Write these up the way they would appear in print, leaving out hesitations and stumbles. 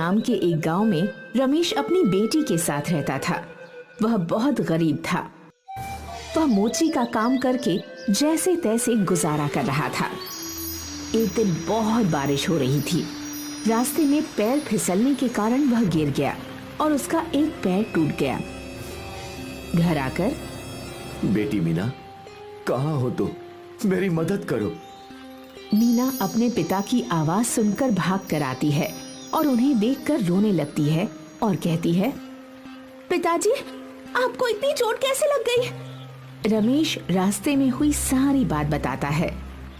नाम के एक गांव में रमेश अपनी बेटी के साथ रहता था। वह बहुत गरीब था। वह मोची का काम करके जैसे तैसे गुजारा कर रहा था। एक दिन बहुत बारिश हो रही थी। रास्ते में पैर फिसलने के कारण वह गिर गया और उसका एक पैर टूट गया। घर आकर, बेटी मीना, कहाँ हो तुम? मेरी मदद करो। मीना अपने पिता की आवाज सुनकर भाग कर आती है और उन्हें देखकर रोने लगती है और कहती है, पिताजी, आपको इतनी चोट कैसे लग गई? रमेश रास्ते में हुई सारी बात बताता है।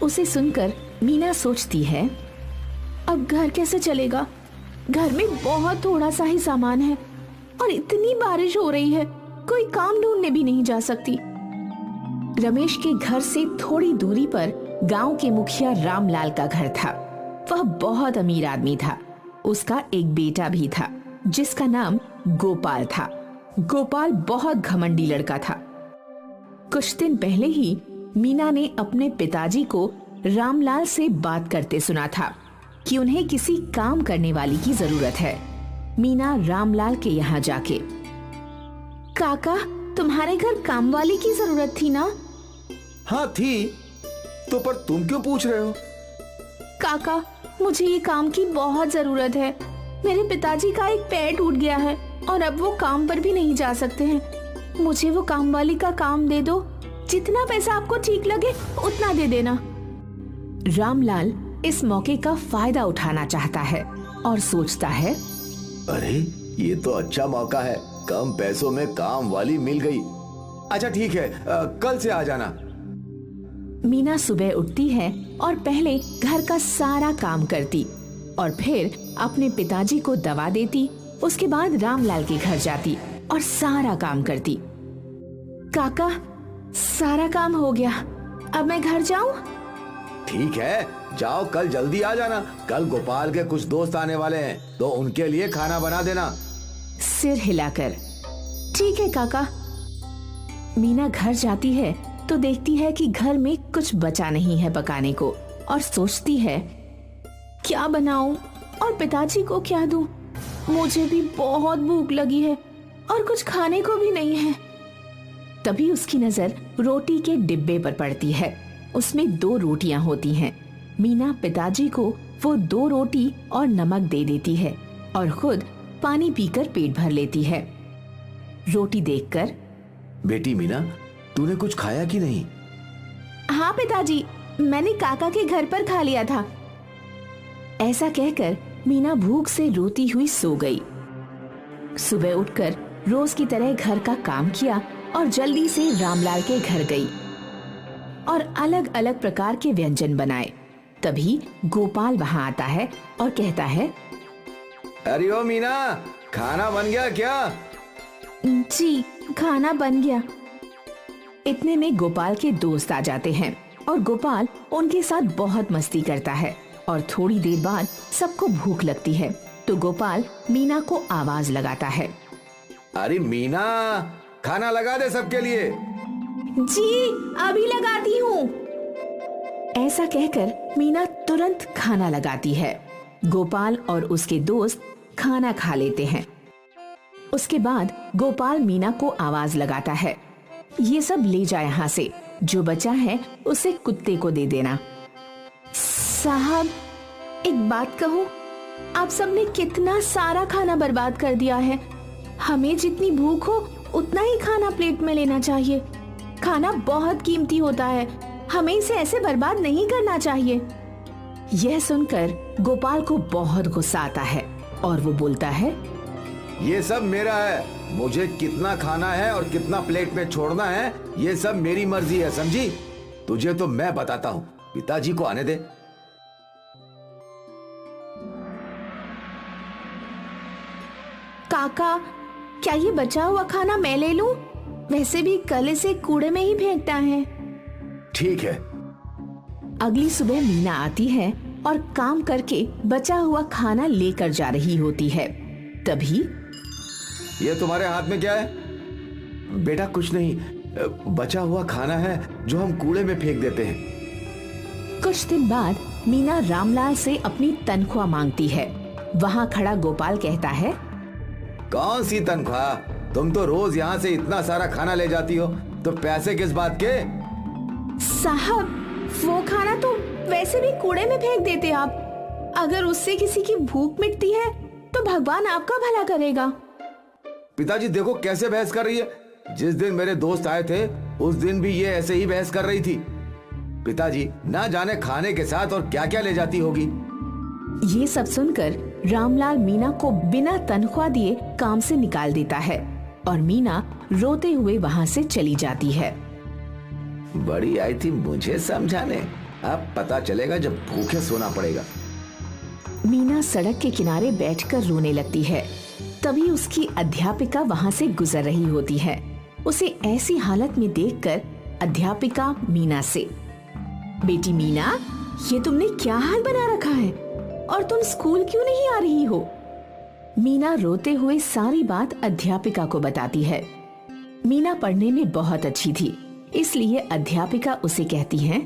उसे सुनकर मीना सोचती है, अब घर कैसे चलेगा? घर में बहुत थोड़ा सा ही सामान है और इतनी बारिश हो रही है, कोई काम ढूंढने भी नहीं जा सकती। रमेश के घर से थोड़ी दूरी पर गांव के मुखिया रामलाल का घर था। वह बहुत अमीर आदमी था। उसका एक बेटा भी था जिसका नाम गोपाल था। गोपाल बहुत घमंडी लड़का था। कुछ दिन पहले ही मीना ने अपने पिताजी को रामलाल से बात करते सुना था कि उन्हें किसी काम करने वाली की जरूरत है। मीना रामलाल के यहाँ जाके, काका, तुम्हारे घर काम वाली की जरूरत थी ना? हाँ थी, तो पर तुम क्यों पूछ रहे हो? काका, मुझे ये काम की बहुत जरूरत है। मेरे पिताजी का एक पैर टूट गया है और अब वो काम पर भी नहीं जा सकते हैं। मुझे वो काम वाली का काम दे दो। जितना पैसा आपको ठीक लगे उतना दे देना। रामलाल इस मौके का फायदा उठाना चाहता है और सोचता है, अरे ये तो अच्छा मौका है, कम पैसों में काम वाली मिल गई। अच्छा ठीक है, कल से आ जाना। मीना सुबह उठती है और पहले घर का सारा काम करती और फिर अपने पिताजी को दवा देती। उसके बाद रामलाल के घर जाती और सारा काम करती। काका, सारा काम हो गया, अब मैं घर जाऊं? ठीक है, जाओ, कल जल्दी आ जाना। कल गोपाल के कुछ दोस्त आने वाले हैं, तो उनके लिए खाना बना देना। सिर हिलाकर, ठीक है काका। मीना घर जाती है तो देखती है कि घर में कुछ बचा नहीं है पकाने को और सोचती है, क्या बनाऊं और पिताजी को क्या दूं? मुझे भी बहुत भूख लगी है और कुछ खाने को भी नहीं है। तभी उसकी नजर रोटी के डिब्बे पर पड़ती है। उसमें 2 रोटियां होती हैं। मीना पिताजी को वो 2 रोटी और नमक दे देती है और खुद पानी पीकर पेट भर लेती है। रोटी देखकर, बेटी मीना, तूने कुछ खाया कि नहीं? हाँ पिताजी, मैंने काका के घर पर खा लिया था। ऐसा कहकर मीना भूख से रोती हुई सो गई। सुबह उठकर रोज की तरह घर का काम किया और जल्दी से रामलाल के घर गई और अलग अलग प्रकार के व्यंजन बनाए। तभी गोपाल वहां आता है और कहता है, अरे ओ मीना, खाना बन गया क्या? जी, खाना बन गया। इतने में गोपाल के दोस्त आ जाते हैं और गोपाल उनके साथ बहुत मस्ती करता है और थोड़ी देर बाद सबको भूख लगती है तो गोपाल मीना को आवाज लगाता है, अरे मीना, खाना लगा दे सबके लिए। जी, अभी लगाती हूँ। ऐसा कहकर मीना तुरंत खाना लगाती है। गोपाल और उसके दोस्त खाना खा लेते हैं। उसके बाद गोपाल मीना को आवाज लगाता है, ये सब ले जा यहाँ से, जो बचा है उसे कुत्ते को दे देना। साहब, एक बात कहूँ, आप सबने कितना सारा खाना बर्बाद कर दिया है। हमें जितनी भूख हो उतना ही खाना प्लेट में लेना चाहिए। खाना बहुत कीमती होता है, हमें इसे ऐसे बर्बाद नहीं करना चाहिए। यह सुनकर गोपाल को बहुत गुस्सा आता है और वो बोलता है, ये सब मेरा है, मुझे कितना खाना है और कितना प्लेट में छोड़ना है ये सब मेरी मर्जी है, समझी? तुझे तो मैं बताता हूँ, पिताजी को आने दे। काका, क्या ये बचा हुआ खाना मैं ले लूं? वैसे भी कल इसे कूड़े में ही फेंकता है। ठीक है। अगली सुबह मीना आती है और काम करके बचा हुआ खाना लेकर जा रही होती है। तभी, ये तुम्हारे हाथ में क्या है? बेटा कुछ नहीं, बचा हुआ खाना है जो हम कूड़े में फेंक देते हैं। कुछ दिन बाद मीना रामलाल से अपनी तनख्वाह मांगती है वहाँ खड़ा गोपाल कहता है, कौन सी तनख्वाह? तुम तो रोज यहाँ से इतना सारा खाना ले जाती हो, तो पैसे किस बात के? साहब, वो खाना तो वैसे भी कूड़े में फेंक देते आप। अगर उससे किसी की भूख मिटती है तो भगवान आपका भला करेगा। पिताजी देखो कैसे बहस कर रही है। जिस दिन मेरे दोस्त आए थे उस दिन भी ये ऐसे ही बहस कर रही थी। पिताजी ना जाने खाने के साथ और क्या क्या ले जाती होगी। ये सब सुनकर रामलाल मीना को बिना तनख्वाह दिए काम से निकाल देता है और मीना रोते हुए वहाँ से चली जाती है। बड़ी आई थी मुझे समझाने, अब पता चलेगा जब भूखे सोना पड़ेगा। मीना सड़क के किनारे बैठकर रोने लगती है। तभी उसकी अध्यापिका वहाँ से गुजर रही होती है। उसे ऐसी हालत में देखकर अध्यापिका मीना से, बेटी मीना, ये तुमने क्या हाल बना रखा है और तुम स्कूल क्यों नहीं आ रही हो? मीना रोते हुए सारी बात अध्यापिका को बताती है। मीना पढ़ने में बहुत अच्छी थी, इसलिए अध्यापिका उसे कहती है,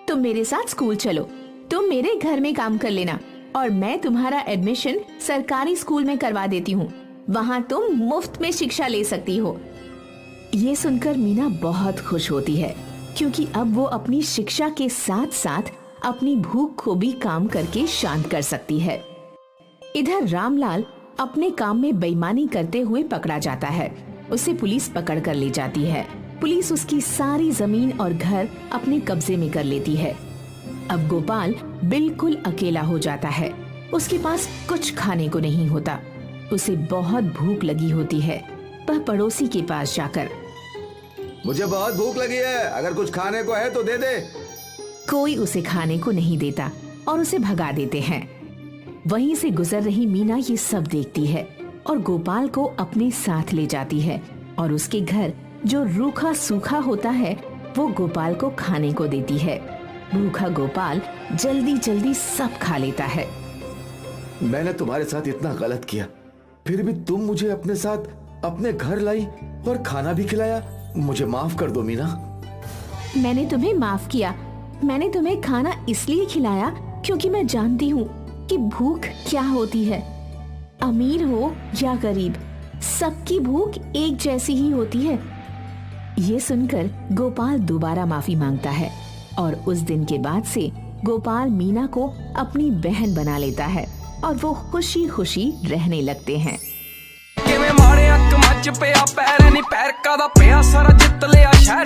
तुम मेरे साथ स्कूल चलो, तुम मेरे घर में काम कर लेना और मैं तुम्हारा एडमिशन सरकारी स्कूल में करवा देती हूँ। वहाँ तुम मुफ्त में शिक्षा ले सकती हो। ये सुनकर मीना बहुत खुश होती है, क्योंकि अब वो अपनी शिक्षा के साथ साथ अपनी भूख को भी काम करके शांत कर सकती है। इधर रामलाल अपने काम में बेईमानी करते हुए पकड़ा जाता है। उसे पुलिस पकड़ कर ले जाती है। पुलिस उसकी सारी जमीन और घर अपने कब्जे में कर लेती है। अब गोपाल बिल्कुल अकेला हो जाता है। उसके पास कुछ खाने को नहीं होता। उसे बहुत भूख लगी होती है। वह पड़ोसी के पास जाकर, मुझे बहुत भूख लगी है, अगर कुछ खाने को है तो दे दे। कोई उसे खाने को नहीं देता और उसे भगा देते हैं। वहीं से गुजर रही मीना ये सब देखती है और गोपाल को अपने साथ ले जाती है और उसके घर जो रूखा सूखा होता है वो गोपाल को खाने को देती है। भूखा गोपाल जल्दी जल्दी सब खा लेता है। मैंने तुम्हारे साथ इतना गलत किया, फिर भी तुम मुझे अपने साथ अपने घर लाई और खाना भी खिलाया। मुझे माफ कर दो मीना। मैंने तुम्हें माफ किया। मैंने तुम्हें खाना इसलिए खिलाया क्योंकि मैं जानती हूँ कि भूख क्या होती है। अमीर हो या गरीब, सबकी भूख एक जैसी ही होती है। ये सुनकर गोपाल दोबारा माफी मांगता है और उस दिन के बाद से गोपाल मीना को अपनी बहन बना लेता है और वो खुशी खुशी रहने लगते हैं। किवें मारे अक मच पिया पैर नहीं पैर का दा पिया सारा जित लिया शहर